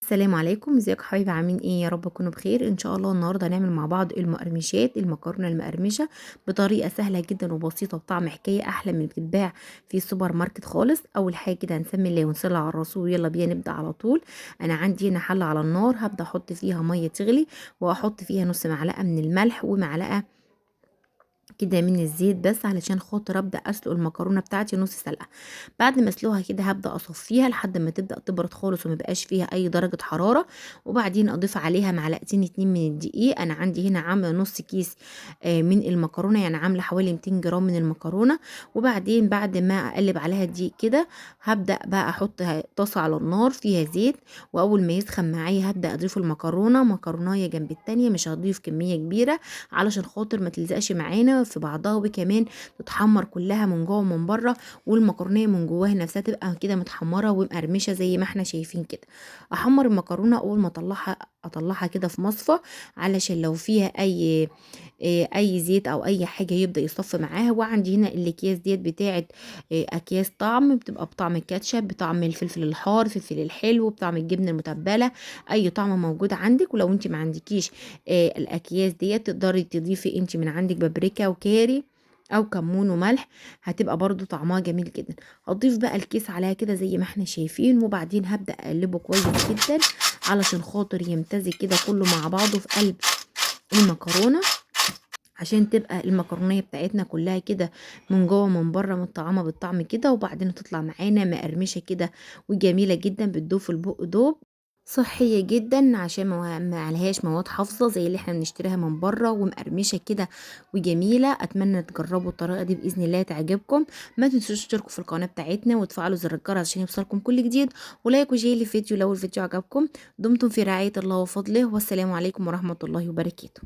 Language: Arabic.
السلام عليكم، ازيكم حبايبي؟ عاملين ايه؟ يا رب تكونوا بخير. ان شاء الله النهارده هنعمل مع بعض المقرمشات، المكرونه المقرمشه بطريقه سهله جدا وبسيطه وبطعم حكايه احلى من اللي بتتباع في السوبر ماركت خالص. اول حاجه كده هنسمي الله ونصلي على الرسول ويلا بينا نبدا على طول. انا عندي هنا حله على النار، هبدا احط فيها ميه تغلي واحط فيها نص معلقه من الملح ومعلقه كده من الزيت، بس علشان خاطر ابدا اسلق المكرونه بتاعتي نص سلقه. بعد ما اسلقها كده هبدا اصفيها لحد ما تبدا تبرد خالص ومبقاش فيها اي درجه حراره، وبعدين اضيف عليها معلقتين اتنين من الدقيق. انا عندي هنا عامله نص كيس من المكرونه، يعني عامله حوالي 200 جرام من المكرونه. وبعدين بعد ما اقلب عليها الدقيق كده هبدا بقى احط طاسه على النار فيها زيت، واول ما يسخن معايا هبدا اضيف المكرونه مكرونايه جنب التانية، مش هضيف كميه كبيره علشان خاطر ما تلزقش معانا في بعضها، وكمان تتحمر كلها من جوه ومن بره، والمكرونه من جواها نفسها تبقى كده متحمره ومقرمشه زي ما احنا شايفين كده. احمر المكرونه اول ما اطلعها كده في مصفى، علشان لو فيها اي زيت او اي حاجه يبدا يصفي معاها. وعندي هنا الاكياس ديت بتاعه اكياس طعم، بتبقى بطعم الكاتشب، بطعم الفلفل الحار، الفلفل الحلو، بطعم الجبنه المتبله، اي طعم موجود عندك. ولو انت ما عندكيش الاكياس ديت تقدري تضيفي انت من عندك بابريكا وكاري او كمون وملح، هتبقى برضو طعمها جميل جدا. هضيف بقى الكيس عليها كده زي ما احنا شايفين، وبعدين هبدأ اقلبه كويس جدا علشان خاطر يمتزج كده كله مع بعضه في قلب المكرونه، عشان تبقى المكرونيه بتاعتنا كلها كده من جوه ومن بره متطعمه بالطعم كده، وبعدين تطلع معانا مقرمشه كده وجميله جدا، بتدوب في البق دوب، صحيه جدا عشان ما عليهاش مواد حافظه زي اللي احنا بنشتريها من بره، ومقرمشه كده وجميله. اتمنى تجربوا الطريقه دي باذن الله تعجبكم. ما تنسوش تشتركوا في القناه بتاعتنا وتفعلوا زر الجرس عشان يوصلكم كل جديد، ولايك وشير للفيديو لو الفيديو عجبكم. دمتم في رعايه الله وفضله، والسلام عليكم ورحمه الله وبركاته.